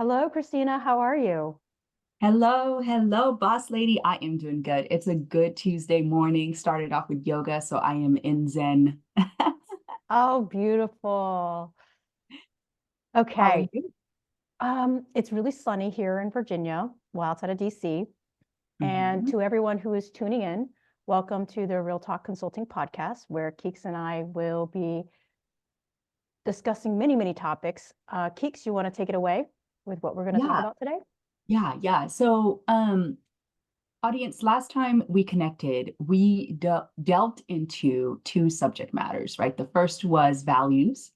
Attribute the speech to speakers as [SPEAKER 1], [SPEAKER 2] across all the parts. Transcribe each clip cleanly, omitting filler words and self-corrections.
[SPEAKER 1] Hello, Christina. How are you?
[SPEAKER 2] Hello, boss lady. I am doing good. It's a good Tuesday morning. Started off with yoga, so I am in Zen.
[SPEAKER 1] Oh, beautiful.
[SPEAKER 2] How are
[SPEAKER 1] Okay.
[SPEAKER 2] you?
[SPEAKER 1] It's really sunny here in Virginia, well outside of DC. And
[SPEAKER 2] Mhm.
[SPEAKER 1] to everyone who is tuning in, welcome to the Real Talk Consulting podcast, where Keeks and I will be discussing many, many topics. Keeks, you want to take it away with what we're going to talk
[SPEAKER 2] Yeah,
[SPEAKER 1] about today?
[SPEAKER 2] yeah. Audience, last time we connected, we delved into two subject matters, right? The first was values.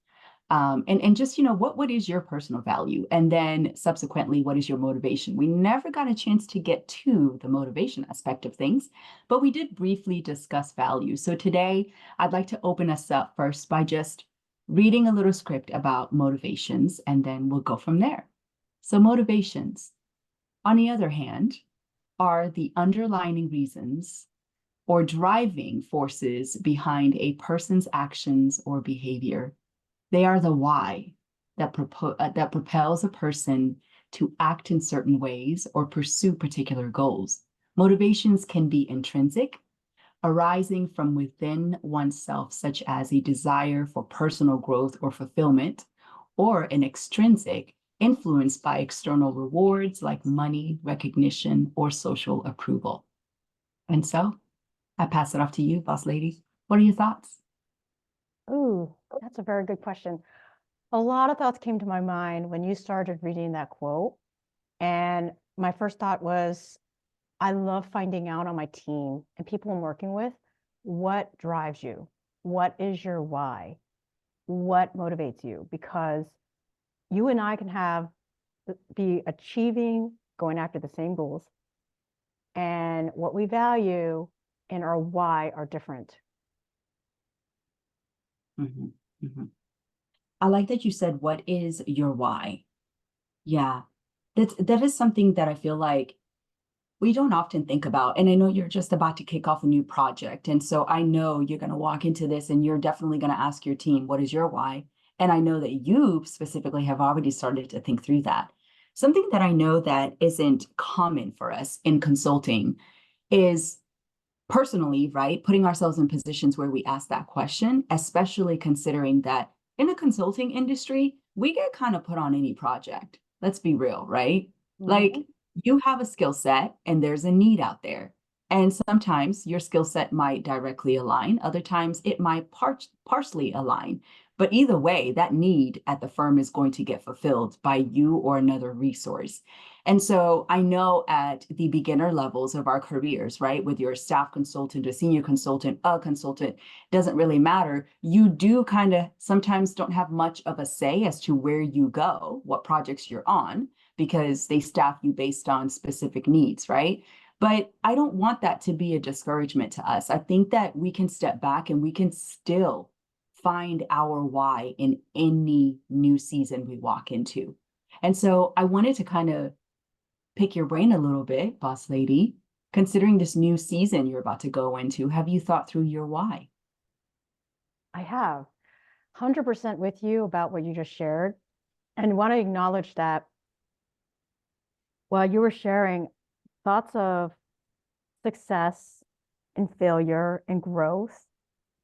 [SPEAKER 2] And just, what is your personal value? And then subsequently, what is your motivation? We never got a chance to get to the motivation aspect of things, but we did briefly discuss value. So today, I'd like to open us up first by just reading a little script about motivations, and then we'll go from there. So, motivations, on the other hand, are the underlying reasons or driving forces behind a person's actions or behavior. They are the why that propels a person to act in certain ways or pursue particular goals. Motivations can be intrinsic, arising from within oneself, such as a desire for personal growth or fulfillment, or an extrinsic, influenced by external rewards like money, recognition, or social approval. And so I pass it off to you, boss lady. What are your thoughts?
[SPEAKER 1] Ooh, that's a very good question. A lot of thoughts came to my mind when you started reading that quote. And my first thought was, I love finding out on my team and people I'm working with what drives you, what is your why, what motivates you, because you and I can be achieving, going after the same goals, and what we value and our why are different.
[SPEAKER 2] Mhm, mhm. I like that you said, what is your why? Yeah, that is something that I feel like we don't often think about. And I know you're just about to kick off a new project. And so I know you're going to walk into this and you're definitely going to ask your team, what is your why? And I know that you specifically have already started to think through that. Something that I know that isn't common for us in consulting is personally, right, putting ourselves in positions where we ask that question, especially considering that in the consulting industry, we get kind of put on any project. Let's be real, right? Like
[SPEAKER 1] Mhm.
[SPEAKER 2] you have a skill set and there's a need out there. And sometimes your skill set might directly align, other times it might partially align. But either way, that need at the firm is going to get fulfilled by you or another resource. And so I know at the beginner levels of our careers, right, with your staff consultant, a senior consultant, a consultant, doesn't really matter. You do kind of sometimes don't have much of a say as to where you go, what projects you're on, because they staff you based on specific needs, right? But I don't want that to be a discouragement to us. I think that we can step back and we can still find our why in any new season we walk into. And so I wanted to kind of pick your brain a little bit, boss lady. Considering this new season you're about to go into, have you thought through your why?
[SPEAKER 1] I have 100% with you about what you just shared, and want to acknowledge that while you were sharing thoughts of success and failure and growth,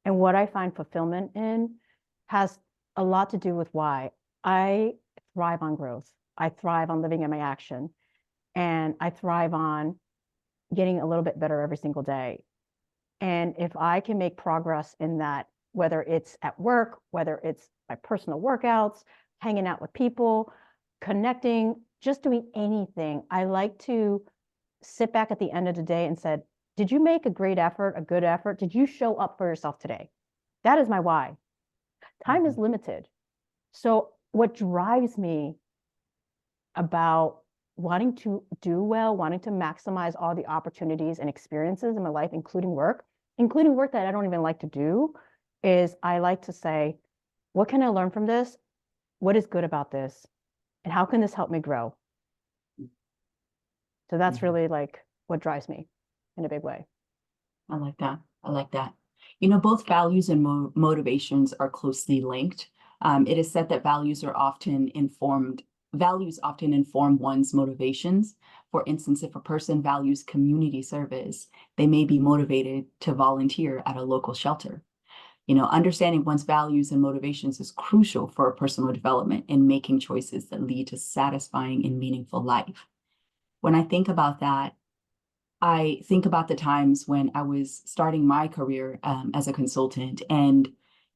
[SPEAKER 1] and what I find fulfillment in has a lot to do with why I thrive on growth. I thrive on living in my action, and I thrive on getting a little bit better every single day. And if I can make progress in that, whether it's at work, whether it's my personal workouts, hanging out with people, connecting, just doing anything, I like to sit back at the end of the day and said, did you make a great effort, a good effort? Did you show up for yourself today? That is my why. Time is
[SPEAKER 2] Mhm,
[SPEAKER 1] limited. So what drives me about wanting to do well, wanting to maximize all the opportunities and experiences in my life, including work that I don't even like to do, is I like to say, what can I learn from this? What is good about this? And how can this help me grow? So that's
[SPEAKER 2] mhm.
[SPEAKER 1] really like what drives me in a big way.
[SPEAKER 2] I like that. I like that. Both values and motivations are closely linked. It is said that values are often informed. values often inform one's motivations. For instance, if a person values community service, they may be motivated to volunteer at a local shelter. Understanding one's values and motivations is crucial for personal development and making choices that lead to satisfying and meaningful life. When I think about that, I think about the times when I was starting my career as a consultant, and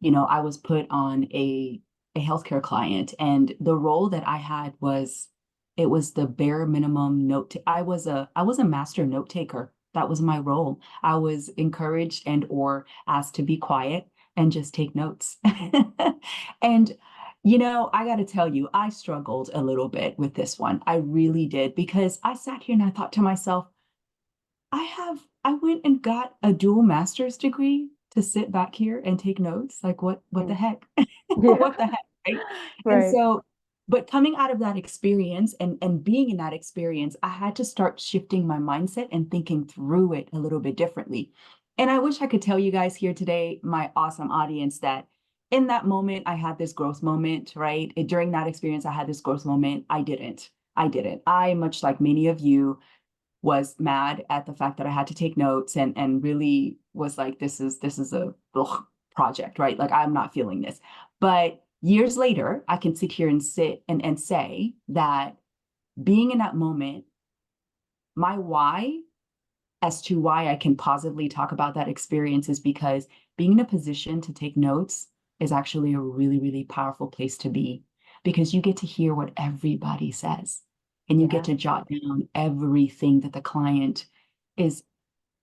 [SPEAKER 2] I was put on a healthcare client, and the role that I had was it was the bare minimum I was a master note taker. That was my role. I was encouraged and or asked to be quiet and just take notes. And I got to tell you, I struggled a little bit with this one. I really did, because I sat here and I thought to myself, I went and got a dual master's degree to sit back here and take notes. Like what the heck? What the heck, right? And
[SPEAKER 1] Right.
[SPEAKER 2] so, but coming out of that experience and being in that experience, I had to start shifting my mindset and thinking through it a little bit differently. And I wish I could tell you guys here today, my awesome audience, that in that moment, I had this growth moment, right? During that experience, I had this growth moment. I didn't. I, much like many of you, was mad at the fact that I had to take notes and really was like, this is a project, right? Like, I'm not feeling this. But years later, I can sit here and say that being in that moment, my why as to why I can positively talk about that experience is because being in a position to take notes is actually a really, really powerful place to be, because you get to hear what everybody says and you get
[SPEAKER 1] Yeah.
[SPEAKER 2] to jot down everything that the client is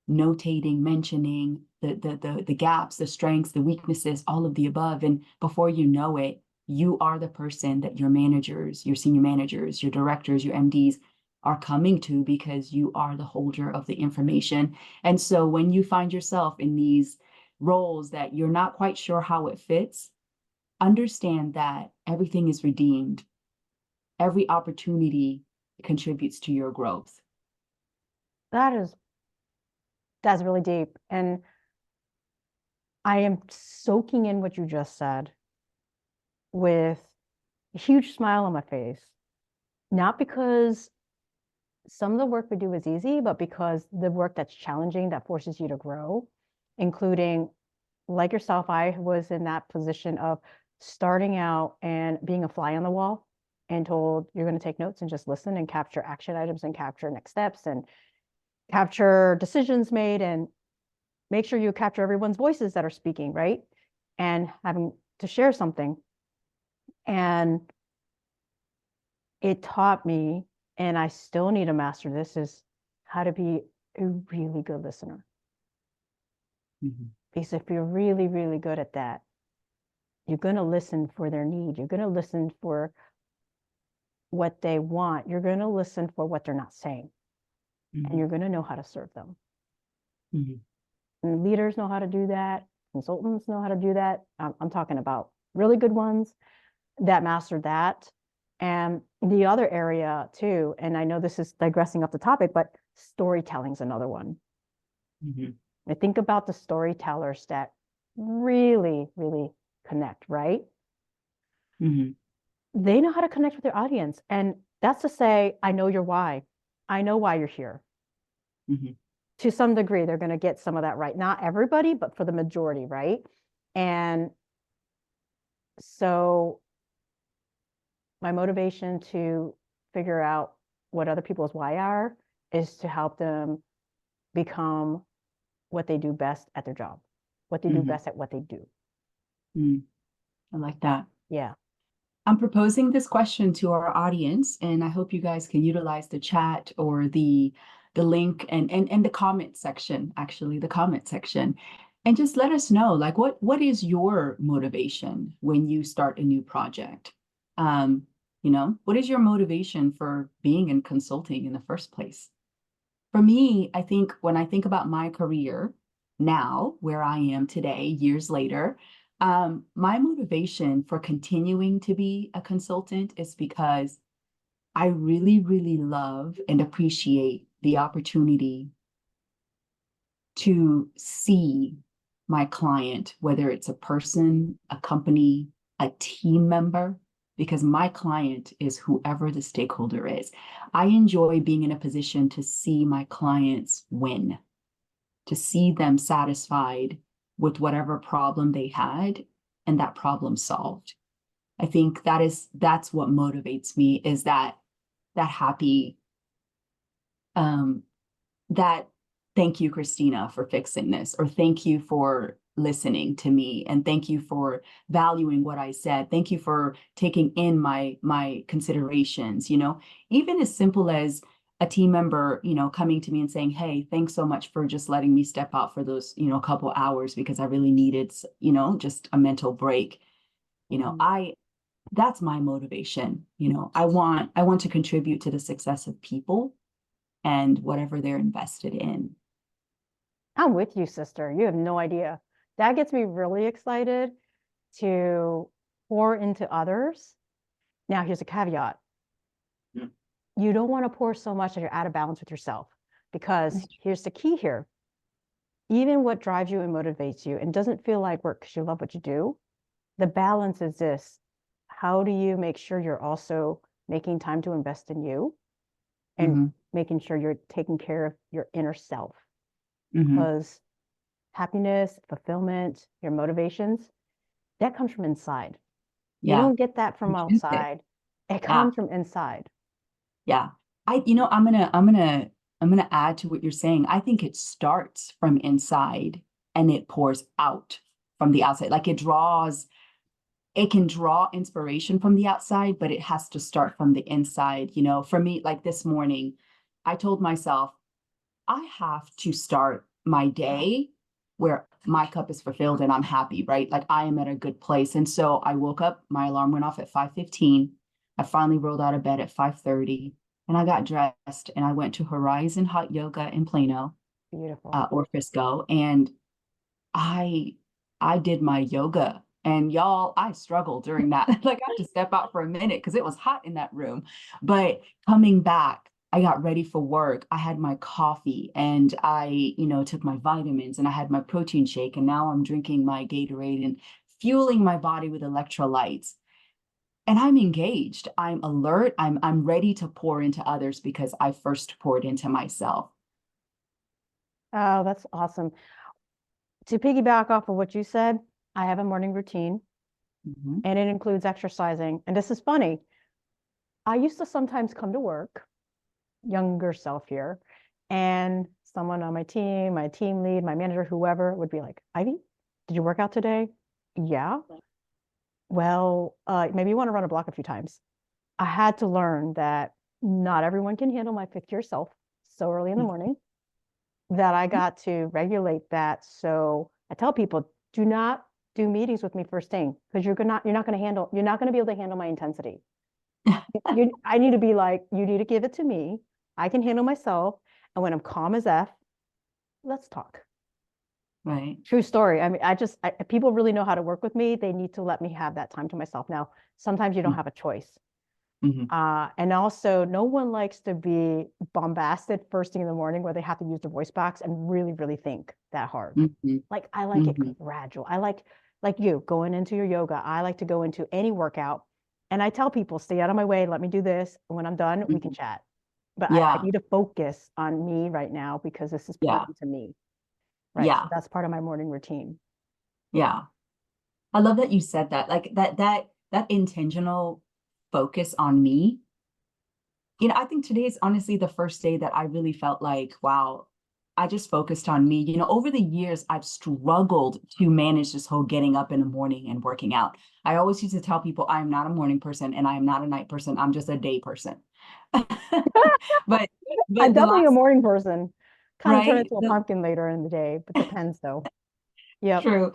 [SPEAKER 2] notating, mentioning, the gaps, the strengths, the weaknesses, all of the above. And before you know it, you are the person that your managers, your senior managers, your directors, your MDs are coming to, because you are the holder of the information. And so when you find yourself in these roles that you're not quite sure how it fits, understand that everything is redeemed. Every opportunity contributes to your growth.
[SPEAKER 1] That is, that's really deep. And I am soaking in what you just said with a huge smile on my face. Not because some of the work we do is easy, but because the work that's challenging, that forces you to grow, including, like yourself, I was in that position of starting out and being a fly on the wall and told you're going to take notes and just listen and capture action items and capture next steps and capture decisions made and make sure you capture everyone's voices that are speaking, right? And having to share something. And it taught me, and I still need to master this, is how to be a really good listener.
[SPEAKER 2] Mm-hmm.
[SPEAKER 1] Because if you're really, really good at that, you're going to listen for their need. You're going to listen for what they want. You're going to listen for what they're not saying.
[SPEAKER 2] Mm-hmm.
[SPEAKER 1] And you're going to know how to serve them.
[SPEAKER 2] Mm-hmm.
[SPEAKER 1] And leaders know how to do that. Consultants know how to do that. I'm talking about really good ones that mastered that. And the other area too, and I know this is digressing off the topic, but storytelling is another one.
[SPEAKER 2] Mm-hmm.
[SPEAKER 1] I think about the storytellers that really, really connect, right?
[SPEAKER 2] Mm-hmm.
[SPEAKER 1] They know how to connect with their audience. And that's to say, I know your why. I know why you're here.
[SPEAKER 2] Mm-hmm.
[SPEAKER 1] To some degree, they're going to get some of that right. Not everybody, but for the majority, right? And so my motivation to figure out what other people's why are is to help them become what they do best at their job, what they do
[SPEAKER 2] Mm-hmm.
[SPEAKER 1] best at what they do.
[SPEAKER 2] Mm-hmm. I like that.
[SPEAKER 1] Yeah.
[SPEAKER 2] I'm proposing this question to our audience, and I hope you guys can utilize the chat or the link and the comment section, actually, the comment section, and just let us know, like, what is your motivation when you start a new project? What is your motivation for being in consulting in the first place? For me, I think when I think about my career now, where I am today, years later, my motivation for continuing to be a consultant is because I really, really love and appreciate the opportunity to see my client, whether it's a person, a company, a team member, because my client is whoever the stakeholder is. I enjoy being in a position to see my clients win, to see them satisfied with whatever problem they had and that problem solved. I think that's what motivates me, is that happy, that thank you, Christina, for fixing this, or thank you for listening to me, and thank you for valuing what I said. Thank you for taking in my considerations, even as simple as a team member, coming to me and saying, hey, thanks so much for just letting me step out for those, couple hours because I really needed, just a mental break. I that's my motivation. I want to contribute to the success of people and whatever they're invested in.
[SPEAKER 1] I'm with you, sister. You have no idea. That gets me really excited to pour into others. Now, here's a caveat.
[SPEAKER 2] Mm.
[SPEAKER 1] You don't want to pour so much that you're out of balance with yourself, because here's the key here. Even what drives you and motivates you and doesn't feel like work because you love what you do, the balance is this. How do you make sure you're also making time to invest in you and making sure you're taking care of your inner self? Because happiness, fulfillment, your motivations, that comes from inside. You don't get that from outside. It comes from inside.
[SPEAKER 2] Yeah. I'm gonna add to what you're saying. I think it starts from inside and it pours out from the outside. Like it can draw inspiration from the outside, but it has to start from the inside. For me, like this morning, I told myself, I have to start my day where my cup is fulfilled and I'm happy, right? Like I am at a good place. And so I woke up, my alarm went off at 5:15. I finally rolled out of bed at 5:30 and I got dressed and I went to Horizon Hot Yoga in Plano.
[SPEAKER 1] Beautiful.
[SPEAKER 2] Or Frisco. And I did my yoga. And y'all, I struggled during that. Like I had to step out for a minute because it was hot in that room. But coming back, I got ready for work. I had my coffee and I, took my vitamins and I had my protein shake. And now I'm drinking my Gatorade and fueling my body with electrolytes. And I'm engaged. I'm alert. I'm ready to pour into others because I first poured into myself.
[SPEAKER 1] Oh, that's awesome. To piggyback off of what you said, I have a morning routine and it includes exercising. And this is funny. I used to sometimes come to work, younger self here, and someone on my team lead, my manager, whoever would be like, Ivy, did you work out today? Yeah. Well, maybe you want to run a block a few times. I had to learn that not everyone can handle my fifth year self so early in the morning, that I got to regulate that. So I tell people, do not do meetings with me first thing, because you're not going to be able to handle my intensity. I need to be like, you need to give it to me. I can handle myself. And when I'm calm as F, let's talk.
[SPEAKER 2] Right.
[SPEAKER 1] True story. I mean, people really know how to work with me. They need to let me have that time to myself. Now, sometimes you don't have a choice. And also, no one likes to be bombasted first thing in the morning where they have to use the voice box and really, really think that hard. Like, I like it gradual. I like you going into your yoga. I like to go into any workout. And I tell people, stay out of my way. Let me do this. And when I'm done, we can chat. But I need to focus on me right now because this is important to me. Right.
[SPEAKER 2] Yeah.
[SPEAKER 1] So that's part of my morning routine.
[SPEAKER 2] Yeah. I love that you said that. Like that intentional focus on me. I think today is honestly the first day that I really felt like, wow, I just focused on me. Over the years, I've struggled to manage this whole getting up in the morning and working out. I always used to tell people I am not a morning person and I am not a night person. I'm just a day person. but
[SPEAKER 1] I'm definitely a morning person. Kind of turn
[SPEAKER 2] right?
[SPEAKER 1] into a pumpkin later in the day, but depends though. Yeah.
[SPEAKER 2] True.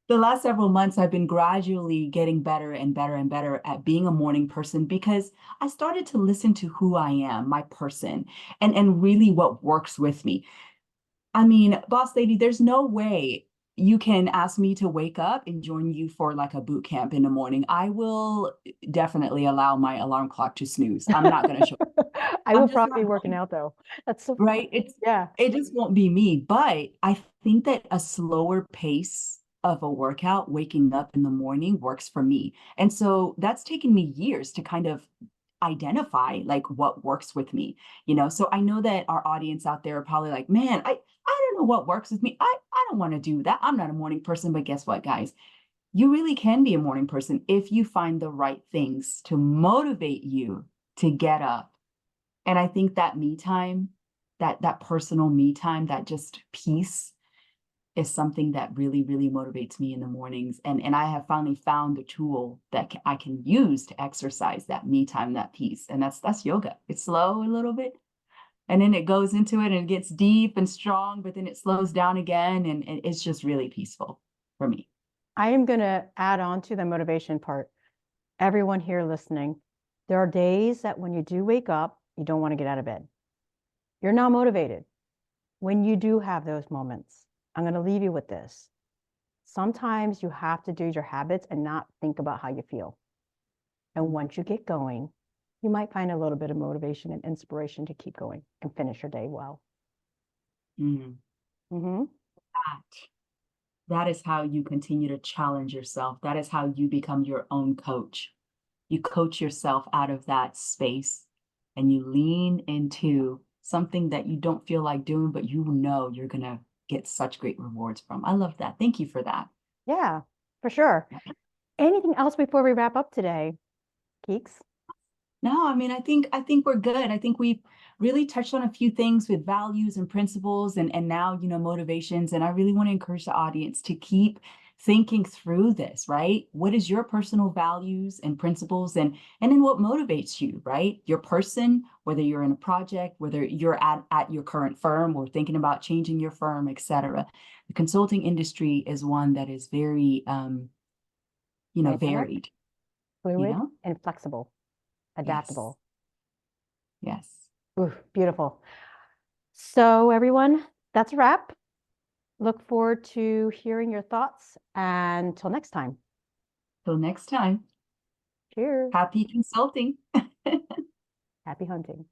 [SPEAKER 2] The last several months, I've been gradually getting better and better and better at being a morning person because I started to listen to who I am, my person, and really what works with me. I mean, boss lady, there's no way you can ask me to wake up and join you for like a boot camp in the morning. I will definitely allow my alarm clock to snooze. I'm not going to show.
[SPEAKER 1] I will probably be working out though. That's so
[SPEAKER 2] right.
[SPEAKER 1] Yeah.
[SPEAKER 2] It just won't be me. But I think that a slower pace of a workout, waking up in the morning works for me. And so that's taken me years to kind of identify like what works with me, you know. So I know that our audience out there are probably like, man, I don't know what works with me. I don't want to do that. I'm not a morning person. But guess what, guys? You really can be a morning person if you find the right things to motivate you to get up. And I think that me time, that personal me time, that just peace is something that really, really motivates me in the mornings. And I have finally found a tool that I can use to exercise that me time, that peace. And that's yoga. It's slow a little bit. And then it goes into it and it gets deep and strong, but then it slows down again. And it's just really peaceful for me.
[SPEAKER 1] I am going to add on to the motivation part. Everyone here listening, there are days that when you do wake up, you don't want to get out of bed. You're not motivated. When you do have those moments, I'm going to leave you with this. Sometimes you have to do your habits and not think about how you feel. And once you get going, you might find a little bit of motivation and inspiration to keep going and finish your day well.
[SPEAKER 2] Mm.
[SPEAKER 1] Mm-hmm.
[SPEAKER 2] That is how you continue to challenge yourself. That is how you become your own coach. You coach yourself out of that space and you lean into something that you don't feel like doing, but you know you're going to get such great rewards from. I love that. Thank you for that.
[SPEAKER 1] Yeah, for sure. Anything else before we wrap up today, Keeks?
[SPEAKER 2] No, I mean, I think we're good. I think we've really touched on a few things with values and principles and now, you know, motivations. And I really want to encourage the audience to keep thinking through this, right? What is your personal values and principles and then what motivates you, right? Your person, whether you're in a project, whether you're at your current firm or thinking about changing your firm, etc. The consulting industry is one that is very
[SPEAKER 1] Dynamic,
[SPEAKER 2] varied,
[SPEAKER 1] fluid,
[SPEAKER 2] know?
[SPEAKER 1] and flexible, adaptable.
[SPEAKER 2] Yes.
[SPEAKER 1] Ooh, beautiful. So everyone, that's a wrap. Look forward to hearing your thoughts. And until next time,
[SPEAKER 2] Till next time.
[SPEAKER 1] cheers.
[SPEAKER 2] Happy consulting.
[SPEAKER 1] Happy hunting.